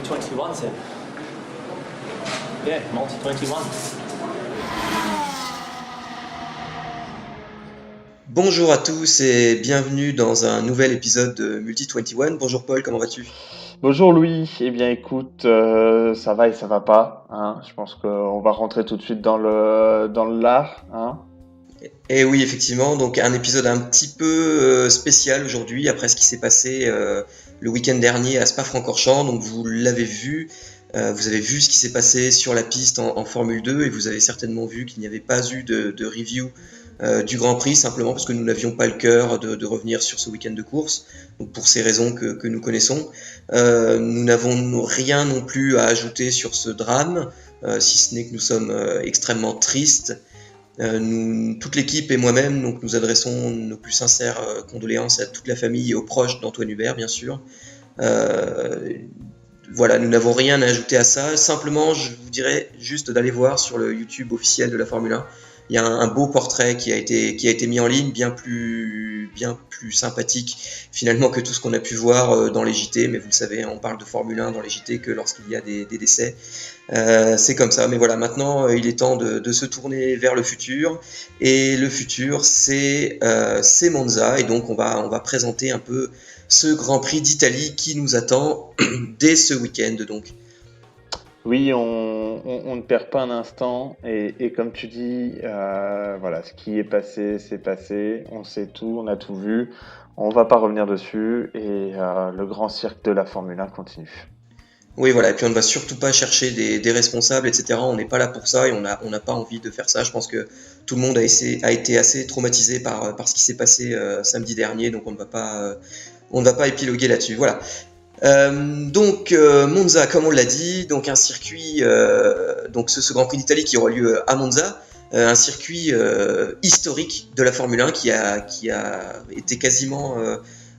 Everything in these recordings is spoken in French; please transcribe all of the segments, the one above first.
multi-21, c'est... Yeah, multi-21. Bonjour à tous et bienvenue dans un nouvel épisode de Multi-21. Bonjour Paul, comment vas-tu? Bonjour Louis, eh bien écoute, ça va et ça va pas, hein. Je pense qu'on va rentrer tout de suite dans le lard, hein. Et oui, effectivement, donc un épisode un petit peu spécial aujourd'hui après ce qui s'est passé le week-end dernier à Spa-Francorchamps. Donc vous l'avez vu, vous avez vu ce qui s'est passé sur la piste en Formule 2 et vous avez certainement vu qu'il n'y avait pas eu de review du Grand Prix, simplement parce que nous n'avions pas le cœur de revenir sur ce week-end de course, donc pour ces raisons que nous connaissons. Nous n'avons rien non plus à ajouter sur ce drame, si ce n'est que nous sommes extrêmement tristes. Toute l'équipe et moi-même, donc nous adressons nos plus sincères condoléances à toute la famille et aux proches d'Antoine Hubert, bien sûr. Voilà, nous n'avons rien à ajouter à ça. Simplement, je vous dirais juste d'aller voir sur le YouTube officiel de la Formule 1. Il y a un beau portrait qui a été mis en ligne, bien plus sympathique finalement que tout ce qu'on a pu voir dans les JT. Mais vous le savez, on parle de Formule 1 dans les JT que lorsqu'il y a des décès. C'est comme ça. Mais voilà, maintenant il est temps de se tourner vers le futur. Et le futur, c'est Monza. Et donc on va présenter un peu ce Grand Prix d'Italie qui nous attend dès ce week-end. Donc. Oui, on ne perd pas un instant et comme tu dis, voilà, ce qui est passé, c'est passé, on sait tout, on a tout vu, on va pas revenir dessus et le grand cirque de la Formule 1 continue. Oui, voilà, et puis on ne va surtout pas chercher des responsables, etc. On n'est pas là pour ça et on n'a pas envie de faire ça. Je pense que tout le monde a été assez traumatisé par ce qui s'est passé samedi dernier, donc on ne va pas épiloguer là-dessus. Voilà. Monza, comme on l'a dit, donc un circuit, donc ce Grand Prix d'Italie qui aura lieu à Monza, un circuit historique de la Formule 1 qui a été quasiment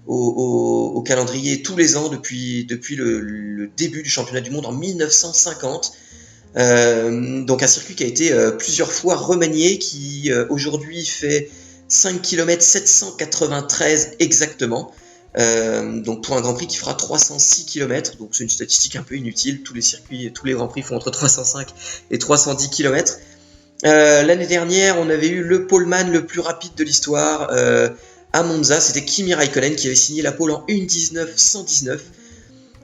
au calendrier tous les ans depuis le début du championnat du monde en 1950. Donc un circuit qui a été plusieurs fois remanié, qui aujourd'hui fait 5 km 793 exactement. Donc pour un Grand Prix qui fera 306 km, donc c'est une statistique un peu inutile, tous les Grands Prix font entre 305 et 310 km. L'année dernière, on avait eu le poleman le plus rapide de l'histoire à Monza, c'était Kimi Raikkonen qui avait signé la pole en 1:19.119.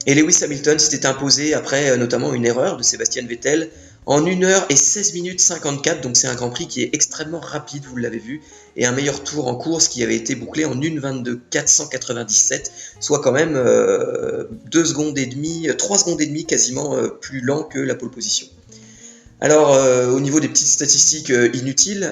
Et Lewis Hamilton s'était imposé après notamment une erreur de Sébastien Vettel en 1h16 minutes 54, donc c'est un Grand Prix qui est extrêmement rapide, vous l'avez vu, et un meilleur tour en course qui avait été bouclé en 1:22.497, soit quand même 3 secondes et demie quasiment plus lent que la pole position. Alors au niveau des petites statistiques inutiles,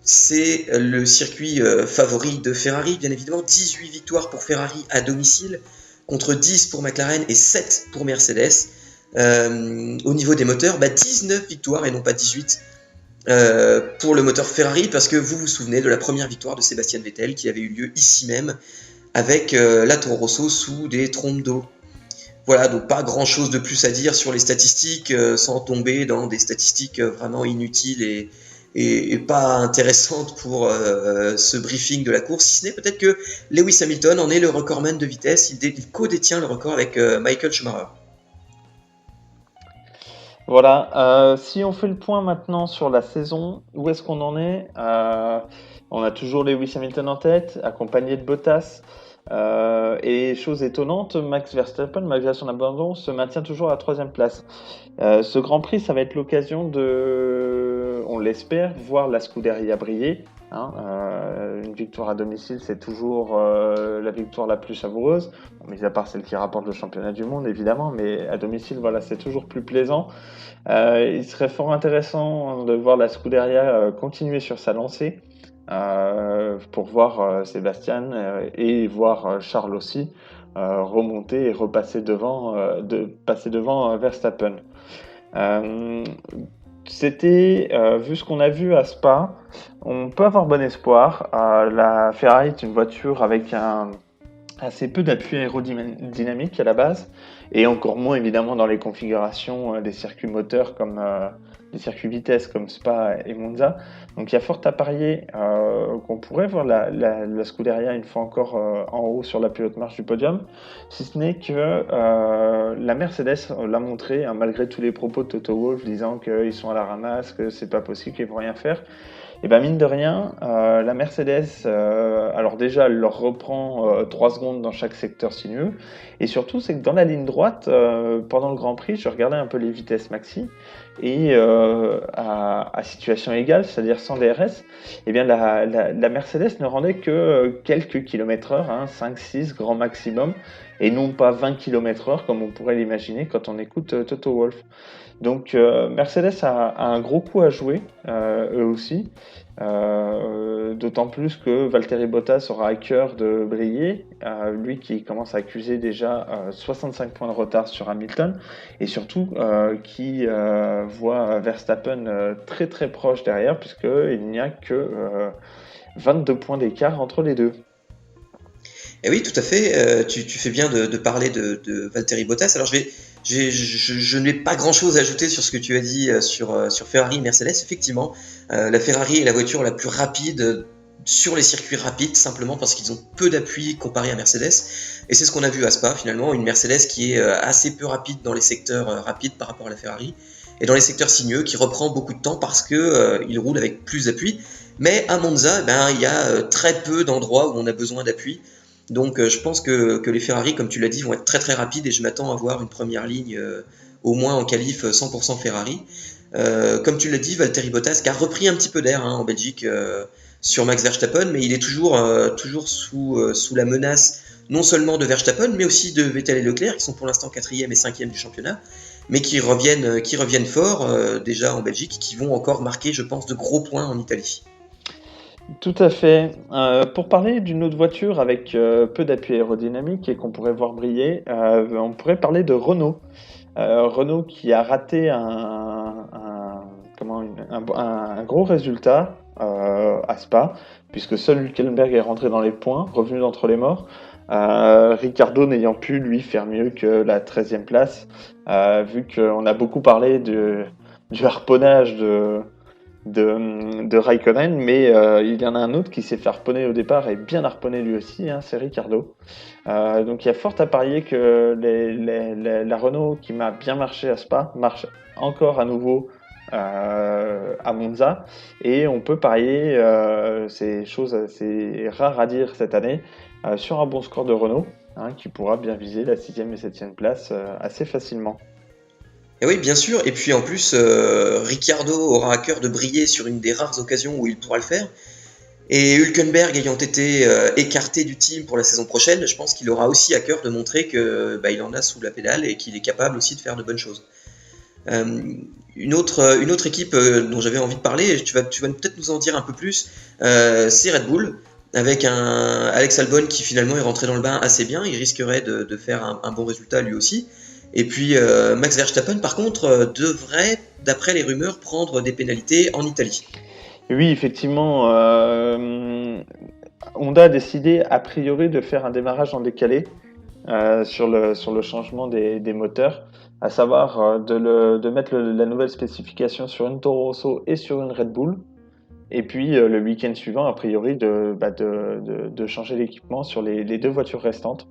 c'est le circuit favori de Ferrari, bien évidemment, 18 victoires pour Ferrari à domicile, contre 10 pour McLaren et 7 pour Mercedes. Au niveau des moteurs, 19 victoires et non pas 18 pour le moteur Ferrari, parce que vous vous souvenez de la première victoire de Sébastien Vettel qui avait eu lieu ici même avec la Toro Rosso sous des trompes d'eau. Voilà, donc pas grand chose de plus à dire sur les statistiques sans tomber dans des statistiques vraiment inutiles et pas intéressantes pour ce briefing de la course, si ce n'est peut-être que Lewis Hamilton en est le recordman de vitesse, il co-détient le record avec Michael Schumacher. Voilà, si on fait le point maintenant sur la saison, où est-ce qu'on en est? On a toujours Lewis Hamilton en tête, accompagné de Bottas. Et chose étonnante, Max Verstappen, malgré son abandon, se maintient toujours à la 3e place. Ce Grand Prix, ça va être l'occasion de, on l'espère, voir la Scuderia briller. Hein. Une victoire à domicile, c'est toujours la victoire la plus savoureuse, mis à part celle qui rapporte le championnat du monde, évidemment, mais à domicile, voilà, c'est toujours plus plaisant. Il serait fort intéressant de voir la Scuderia continuer sur sa lancée. Pour voir Sébastien et voir Charles aussi remonter et repasser passer devant Verstappen. Vu ce qu'on a vu à Spa, on peut avoir bon espoir. La Ferrari est une voiture avec un assez peu d'appui aérodynamique à la base, et encore moins évidemment dans les configurations des circuits moteurs comme les circuits vitesse comme Spa et Monza. Donc il y a fort à parier qu'on pourrait voir la Scuderia une fois encore en haut sur la plus haute marche du podium, si ce n'est que la Mercedes l'a montré, hein, malgré tous les propos de Toto Wolff disant qu'ils sont à la ramasse, que c'est pas possible, qu'ils vont rien faire. Et ben mine de rien, la Mercedes, alors déjà, elle leur reprend 3 secondes dans chaque secteur sinueux. Et surtout, c'est que dans la ligne droite, pendant le Grand Prix, je regardais un peu les vitesses maxi. Et à situation égale, c'est-à-dire sans DRS, eh bien la Mercedes ne rendait que quelques kilomètres-heure, hein, 5-6 grand maximum, et non pas 20 km/h comme on pourrait l'imaginer quand on écoute Toto Wolff. Donc Mercedes a un gros coup à jouer, eux aussi. D'autant plus que Valtteri Bottas aura à cœur de briller, lui qui commence à accuser déjà 65 points de retard sur Hamilton, et surtout qui voit Verstappen très très proche derrière, puisqu'il n'y a que 22 points d'écart entre les deux. Et oui, tout à fait. Tu fais bien de parler de Valtteri Bottas. Alors je n'ai pas grand-chose à ajouter sur ce que tu as dit sur Ferrari et Mercedes. Effectivement, la Ferrari est la voiture la plus rapide sur les circuits rapides, simplement parce qu'ils ont peu d'appui comparé à Mercedes. Et c'est ce qu'on a vu à Spa, finalement, une Mercedes qui est assez peu rapide dans les secteurs rapides par rapport à la Ferrari, et dans les secteurs sinueux, qui reprend beaucoup de temps parce que il roule avec plus d'appui. Mais à Monza, il y a très peu d'endroits où on a besoin d'appui. Donc je pense que les Ferrari, comme tu l'as dit, vont être très très rapides, et je m'attends à voir une première ligne au moins en qualif 100% Ferrari. Comme tu l'as dit, Valtteri Bottas qui a repris un petit peu d'air en Belgique sur Max Verstappen, mais il est toujours sous la menace non seulement de Verstappen, mais aussi de Vettel et Leclerc, qui sont pour l'instant 4e et 5e du championnat, mais qui reviennent fort déjà en Belgique, qui vont encore marquer, je pense, de gros points en Italie. Tout à fait. Pour parler d'une autre voiture avec peu d'appui aérodynamique et qu'on pourrait voir briller, on pourrait parler de Renault. Renault qui a raté un gros résultat à Spa, puisque seul Hülkenberg est rentré dans les points, revenu d'entre les morts. Ricciardo n'ayant pu, lui, faire mieux que la 13e place, vu qu'on a beaucoup parlé du harponnage de Raikkonen, mais il y en a un autre qui s'est fait harponner au départ et bien harponné lui aussi, hein, c'est Ricciardo. Donc il y a fort à parier que la Renault qui m'a bien marché à Spa marche encore à nouveau à Monza, et on peut parier, c'est chose assez rare à dire cette année, sur un bon score de Renault, hein, qui pourra bien viser la 6e et 7e place assez facilement. Et oui, bien sûr. Et puis en plus, Ricciardo aura à cœur de briller sur une des rares occasions où il pourra le faire. Et Hülkenberg ayant été écarté du team pour la saison prochaine, je pense qu'il aura aussi à cœur de montrer que il en a sous la pédale et qu'il est capable aussi de faire de bonnes choses. Une autre équipe dont j'avais envie de parler, tu vas peut-être nous en dire un peu plus, c'est Red Bull, avec un Alex Albon qui finalement est rentré dans le bain assez bien. Il risquerait de faire un bon résultat lui aussi. Et puis Max Verstappen, par contre, devrait, d'après les rumeurs, prendre des pénalités en Italie. Oui, effectivement, Honda a décidé a priori de faire un démarrage en décalé sur le changement des moteurs, à savoir de mettre la nouvelle spécification sur une Toro Rosso et sur une Red Bull, et puis le week-end suivant, a priori, de changer l'équipement sur les deux voitures restantes.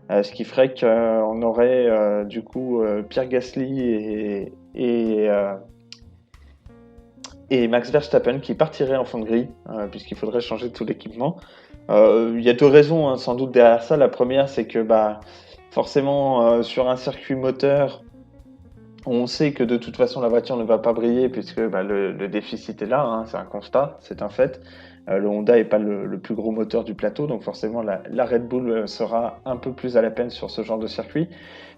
Ce qui ferait qu'on aurait du coup Pierre Gasly et Max Verstappen qui partiraient en fond de grille, puisqu'il faudrait changer tout l'équipement. Il y a deux raisons, hein, sans doute derrière ça. La première, c'est que forcément sur un circuit moteur, on sait que de toute façon la voiture ne va pas briller, puisque le déficit est là, hein, c'est un constat, c'est un fait. Le Honda n'est pas le plus gros moteur du plateau, donc forcément la Red Bull sera un peu plus à la peine sur ce genre de circuit.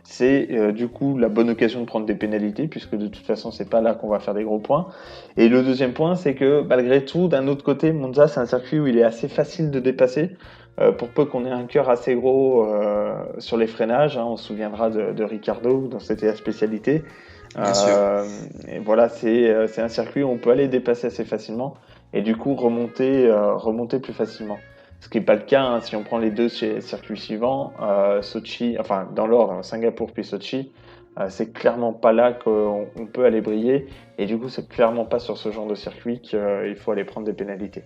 C'est du coup la bonne occasion de prendre des pénalités, puisque de toute façon c'est pas là qu'on va faire des gros points. Et le deuxième point, c'est que malgré tout, d'un autre côté, Monza c'est un circuit où il est assez facile de dépasser, pour peu qu'on ait un cœur assez gros sur les freinages, hein. On se souviendra de Ricciardo, dont c'était la spécialité. Bien sûr. Et voilà, c'est un circuit où on peut aller dépasser assez facilement et du coup remonter plus facilement. Ce qui n'est pas le cas hein, si on prend les deux circuits suivants, Sochi, enfin dans l'ordre, hein, Singapour puis Sochi, c'est clairement pas là qu'on peut aller briller. Et du coup, c'est clairement pas sur ce genre de circuit qu'il faut aller prendre des pénalités.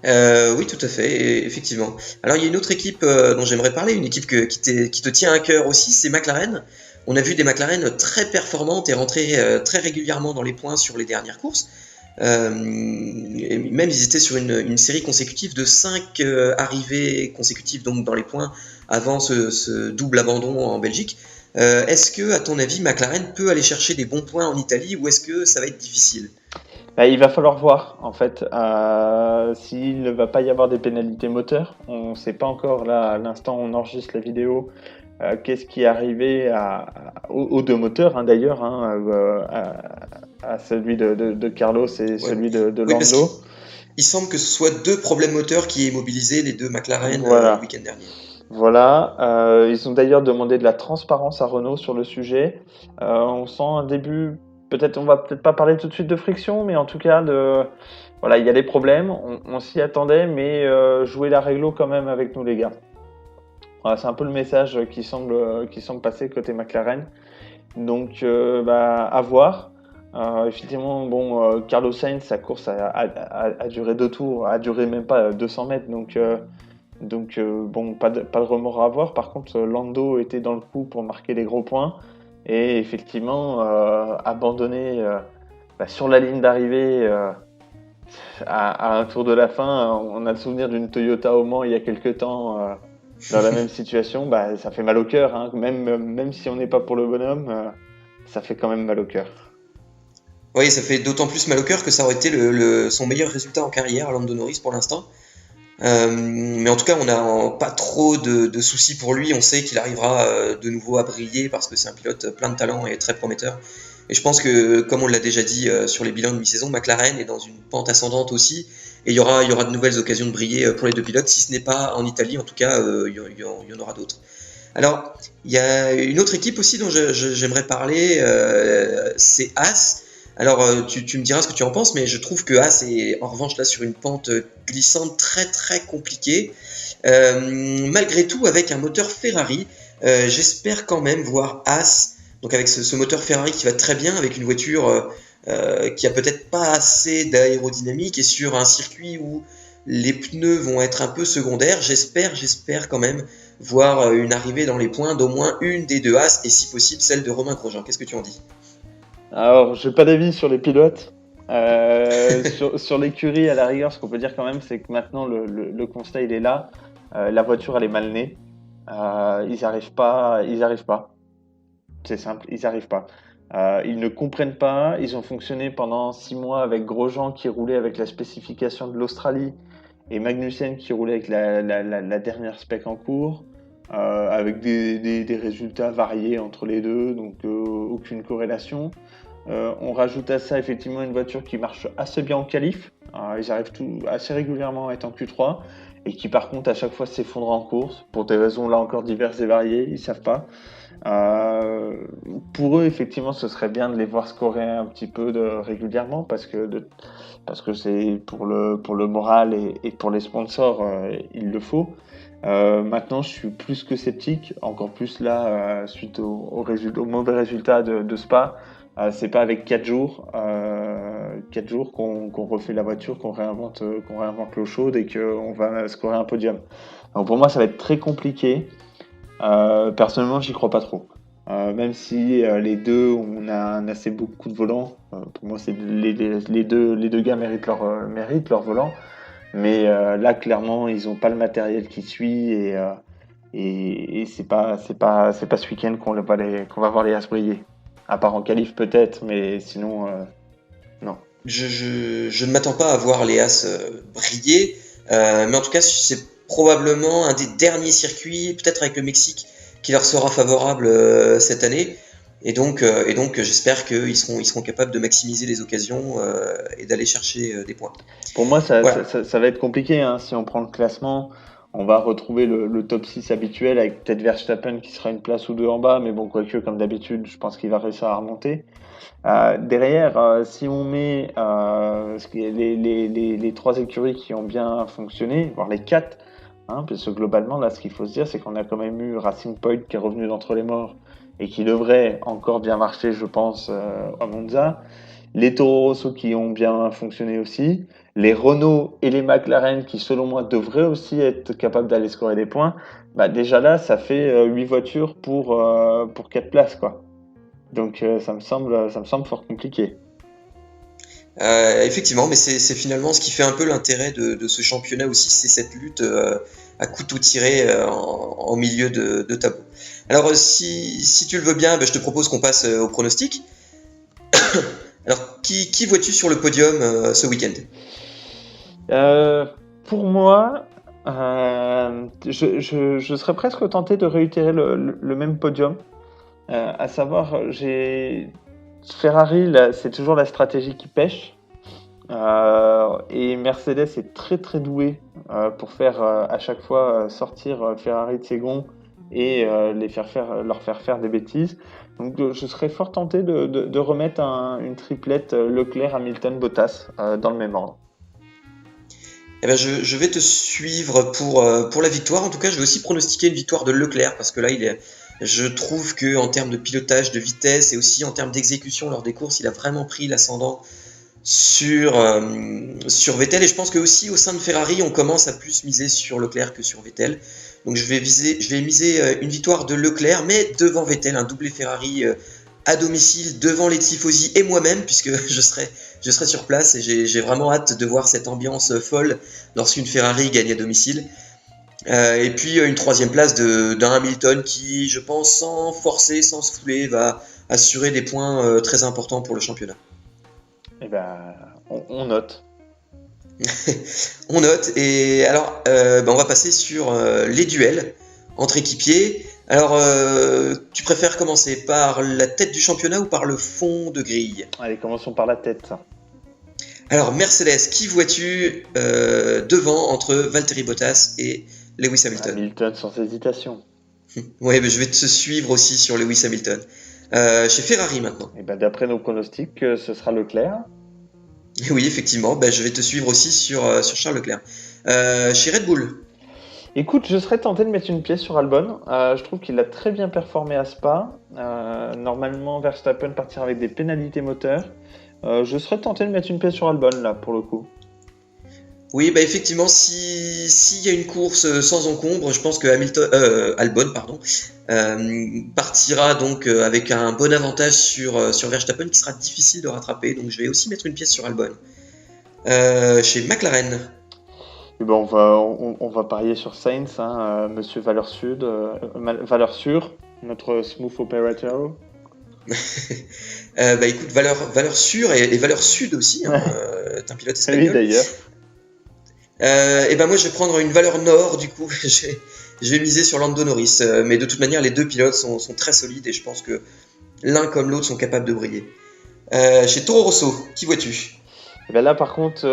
Oui, tout à fait, effectivement. Alors, il y a une autre équipe dont j'aimerais parler, une équipe qui te tient à cœur aussi, c'est McLaren. On a vu des McLaren très performantes et rentrer très régulièrement dans les points sur les dernières courses. Et même ils étaient sur une série consécutive de 5 arrivées consécutives donc dans les points avant ce double abandon en Belgique. Est-ce que, à ton avis, McLaren peut aller chercher des bons points en Italie ou est-ce que ça va être difficile? Il va falloir voir, en fait, s'il ne va pas y avoir des pénalités moteurs. On ne sait pas encore, là, à l'instant où on enregistre la vidéo, qu'est-ce qui est arrivé aux deux moteurs, hein, d'ailleurs, hein, à celui de Carlos et celui de Oui, parce Lando. qu'il semble que ce soit deux problèmes moteurs qui aient immobilisé les deux McLaren Voilà. le week-end dernier. Voilà, ils ont d'ailleurs demandé de la transparence à Renault sur le sujet. On sent un début, on va peut-être pas parler tout de suite de friction, mais en tout cas voilà, il y a des problèmes, on s'y attendait, mais jouez la réglo quand même avec nous les gars. Voilà, c'est un peu le message qui semble passer côté McLaren. Donc à voir. Effectivement, bon, Carlos Sainz, sa course a duré 2 tours, a duré même pas 200 mètres, donc bon, pas de remords à avoir. Par contre, Lando était dans le coup pour marquer les gros points. Et effectivement, abandonné sur la ligne d'arrivée à un tour de la fin, on a le souvenir d'une Toyota au Mans il y a quelques temps dans la même situation. Ça fait mal au cœur. Hein. Même si on n'est pas pour le bonhomme, ça fait quand même mal au cœur. Oui, ça fait d'autant plus mal au cœur que ça aurait été son meilleur résultat en carrière, Lando Norris, pour l'instant. Mais en tout cas, on n'a pas trop de soucis pour lui. On sait qu'il arrivera de nouveau à briller parce que c'est un pilote plein de talent et très prometteur. Et je pense que, comme on l'a déjà dit sur les bilans de mi-saison, McLaren est dans une pente ascendante aussi. Et il y aura de nouvelles occasions de briller pour les deux pilotes. Si ce n'est pas en Italie, en tout cas, il y en aura d'autres. Alors, il y a une autre équipe aussi dont j'aimerais parler, c'est Haas. Alors, tu me diras ce que tu en penses, mais je trouve que Haas est en revanche là sur une pente glissante très très compliquée. Malgré tout, avec un moteur Ferrari, j'espère quand même voir Haas, donc avec ce moteur Ferrari qui va très bien, avec une voiture qui a peut-être pas assez d'aérodynamique et sur un circuit où les pneus vont être un peu secondaires. J'espère quand même voir une arrivée dans les points d'au moins une des deux Haas et si possible celle de Romain Grosjean. Qu'est-ce que tu en dis? Alors, j'ai pas d'avis sur les pilotes. Sur l'écurie, à la rigueur, ce qu'on peut dire quand même, c'est que maintenant le constat il est là. La voiture elle est mal née. Ils n'y arrivent pas. C'est simple, ils n'y arrivent pas. Ils ne comprennent pas. Ils ont fonctionné pendant 6 mois avec Grosjean qui roulait avec la spécification de l'Australie et Magnussen qui roulait avec la dernière spec en cours. Avec des résultats variés entre les deux, donc aucune corrélation. On rajoute à ça effectivement une voiture qui marche assez bien en qualif. Ils arrivent assez régulièrement à être en Q3 et qui par contre à chaque fois s'effondrent en course pour des raisons là encore diverses et variées, ils savent pas. Pour eux effectivement ce serait bien de les voir scorer un petit peu régulièrement parce que c'est pour le moral et pour les sponsors il le faut. Maintenant, je suis plus que sceptique, encore plus là, suite au mauvais résultat de Spa. C'est pas avec 4 jours qu'on refait la voiture, qu'on réinvente l'eau chaude et qu'on va scorer un podium. Donc pour moi, ça va être très compliqué. Personnellement, j'y crois pas trop. Même si les deux, on a assez beaucoup de volants. Pour moi, c'est les deux gars méritent leur volant. Mais là, clairement, ils n'ont pas le matériel qui suit et c'est pas ce week-end qu'on va voir les As briller. À part en qualif peut-être, mais sinon, non. Je ne m'attends pas à voir les As briller, mais en tout cas, c'est probablement un des derniers circuits, peut-être avec le Mexique, qui leur sera favorable cette année. Et donc j'espère qu'ils seront capables de maximiser les occasions et d'aller chercher des points. Pour moi, ça Voilà. va être compliqué. Hein. Si on prend le classement, On va retrouver le top 6 habituel avec peut-être Verstappen qui sera une place ou deux en bas, mais bon, quoique, comme d'habitude, je pense qu'il va réussir à remonter. Derrière, si on met les trois écuries qui ont bien fonctionné, voire les quatre, hein, parce que globalement, là, ce qu'il faut se dire, c'est qu'on a quand même eu Racing Point qui est revenu d'entre les morts et qui devrait encore bien marcher, je pense, à Monza. Les Toro Rosso qui ont bien fonctionné aussi. Les Renault et les McLaren qui, selon moi, devraient aussi être capables d'aller scorer des points. Bah, déjà là, ça fait 8 voitures pour 4 places, quoi. Donc ça me semble fort compliqué. Effectivement, mais c'est finalement ce qui fait un peu l'intérêt de ce championnat aussi, c'est cette lutte à couteau tiré en milieu de tableau. Alors si tu le veux bien, je te propose qu'on passe au pronostic. Alors qui vois-tu sur le podium ce week-end? Pour moi, je serais presque tenté de réitérer le même podium. À savoir, Ferrari, là, c'est toujours la stratégie qui pêche. Et Mercedes est très très doué pour faire à chaque fois sortir Ferrari de ses gonds et leur faire faire des bêtises. Donc je serais fort tenté de remettre une triplette Leclerc, Hamilton, Bottas dans le même ordre. Eh ben je vais te suivre pour la victoire. En tout cas, je vais aussi pronostiquer une victoire de Leclerc parce que là, je trouve que en termes de pilotage, de vitesse et aussi en termes d'exécution lors des courses, il a vraiment pris l'ascendant sur Vettel. Et je pense que aussi au sein de Ferrari, on commence à plus miser sur Leclerc que sur Vettel. Donc je vais miser une victoire de Leclerc, mais devant Vettel, un doublé Ferrari à domicile devant les tifosi et moi-même, puisque je serai sur place et j'ai vraiment hâte de voir cette ambiance folle lorsqu'une Ferrari gagne à domicile. Et puis une troisième place d'un Hamilton qui, je pense, sans forcer, sans se fouler, va assurer des points très importants pour le championnat. Eh ben, on note. On note. Et alors, on va passer sur les duels entre équipiers. Alors, tu préfères commencer par la tête du championnat ou par le fond de grille? Allez, commençons par la tête. Alors, Mercedes, qui vois-tu devant entre Valtteri Bottas et Lewis Hamilton? Hamilton sans hésitation. Ouais, je vais te suivre aussi sur Lewis Hamilton. Chez Ferrari maintenant. Et ben, d'après nos pronostics, ce sera Leclerc. Et oui, effectivement, je vais te suivre aussi sur Charles Leclerc. Chez Red Bull. Écoute, je serais tenté de mettre une pièce sur Albon. Je trouve qu'il a très bien performé à Spa. Normalement, Verstappen partira avec des pénalités moteurs. Je serais tenté de mettre une pièce sur Albon, là, pour le coup. Oui, effectivement, s'il y a une course sans encombre, je pense que Albon partira donc avec un bon avantage sur Verstappen qui sera difficile de rattraper. Donc je vais aussi mettre une pièce sur Albon. Chez McLaren. Et ben on va parier sur Sainz, hein, Monsieur Valeur Sûre, notre smooth operator. Écoute, valeur sûre et valeur sud aussi. Hein, t'es un pilote espagnol. Oui, d'ailleurs. Moi je vais prendre une valeur nord, du coup je vais miser sur Lando Norris, mais de toute manière les deux pilotes sont très solides et je pense que l'un comme l'autre sont capables de briller. Chez Toro Rosso, qui vois-tu? Et ben là par contre,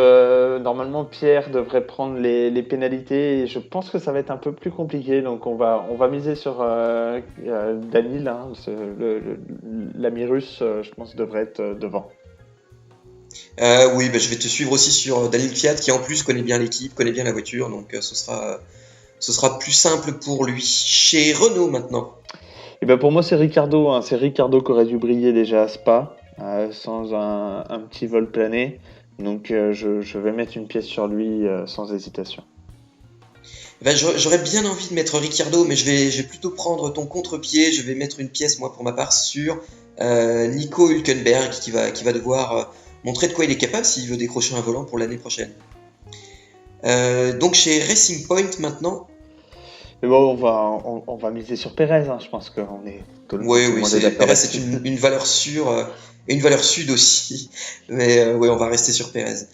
normalement Pierre devrait prendre les pénalités et je pense que ça va être un peu plus compliqué, donc on va miser sur Daniel, hein, l'ami russe, je pense devrait être devant. Oui, je vais te suivre aussi sur Daniel Kvyat qui en plus connaît bien l'équipe, connaît bien la voiture, donc ce sera plus simple pour lui. Chez Renault maintenant. Et ben pour moi c'est Ricciardo, hein. C'est Ricciardo qui aurait dû briller déjà à Spa, sans un petit vol plané. Donc je vais mettre une pièce sur lui sans hésitation. J'aurais bien envie de mettre Ricciardo, mais je vais plutôt prendre ton contre-pied. Je vais mettre une pièce, moi, pour ma part, sur Nico Hülkenberg, qui va devoir montrer de quoi il est capable s'il veut décrocher un volant pour l'année prochaine. Donc chez Racing Point maintenant. Et bon, on va miser sur Pérez, hein. Je pense qu'on est tout le monde est d'accord. Pérez, c'est une valeur sûre et une valeur sud aussi. Mais on va rester sur Pérez.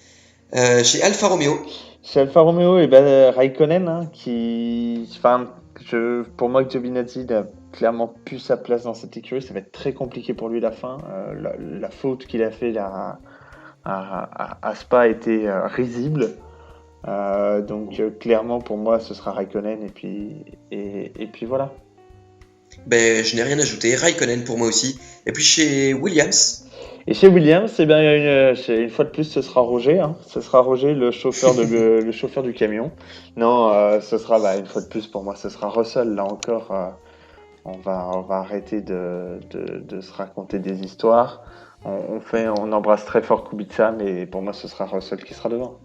Chez Alfa Romeo. Chez Alfa Romeo, Raikkonen, hein, pour moi, Giovinazzi a clairement plus sa place dans cette écurie. Ça va être très compliqué pour lui la fin. La faute qu'il a fait là, à Spa a été risible. Donc clairement pour moi ce sera Raikkonen et puis voilà. Ben, je n'ai rien ajouté. Raikkonen pour moi aussi. Et puis chez Williams. Et chez Williams, eh bien, une fois de plus, ce sera Roger. Hein. Ce sera Roger, le chauffeur, le chauffeur du camion. Non, ce sera, une fois de plus, pour moi, ce sera Russell. Là encore, on va arrêter de se raconter des histoires. On embrasse très fort Kubica, mais pour moi, ce sera Russell qui sera devant.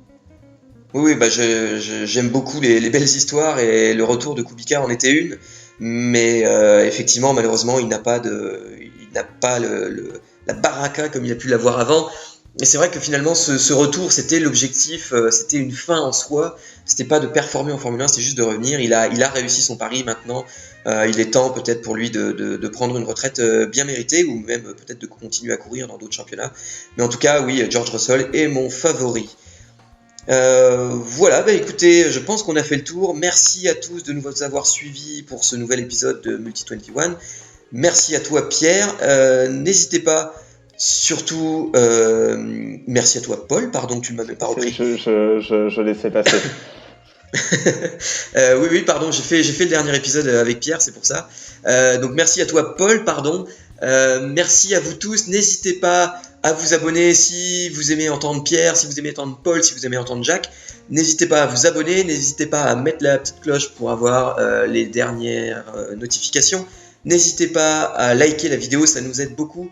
Oui, bah j'aime beaucoup les belles histoires et le retour de Kubica en était une. Mais effectivement, malheureusement, il n'a pas la baraka comme il a pu l'avoir avant. Et c'est vrai que finalement, ce retour, c'était l'objectif, c'était une fin en soi. C'était pas de performer en Formule 1, c'était juste de revenir. Il a réussi son pari maintenant. Il est temps peut-être pour lui de prendre une retraite bien méritée ou même peut-être de continuer à courir dans d'autres championnats. Mais en tout cas, oui, George Russell est mon favori. Voilà, écoutez, je pense qu'on a fait le tour. Merci à tous de nous avoir suivis pour ce nouvel épisode de Multi 21. Merci à toi Pierre. N'hésitez pas, surtout, merci à toi Paul, pardon, tu ne m'as même pas repris. Je laissais passer. Oui, pardon, j'ai fait le dernier épisode avec Pierre, c'est pour ça. Donc merci à toi Paul, pardon. Merci à vous tous. N'hésitez pas à vous abonner si vous aimez entendre Pierre, si vous aimez entendre Paul, si vous aimez entendre Jacques. N'hésitez pas à vous abonner, n'hésitez pas à mettre la petite cloche pour avoir les dernières notifications. N'hésitez pas à liker la vidéo, ça nous aide beaucoup.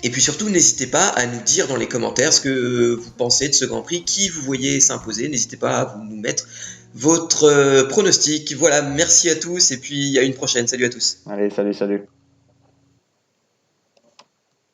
Et puis surtout, n'hésitez pas à nous dire dans les commentaires ce que vous pensez de ce Grand Prix, qui vous voyez s'imposer. N'hésitez pas à nous mettre votre pronostic. Voilà, merci à tous et puis à une prochaine. Salut à tous. Allez, salut.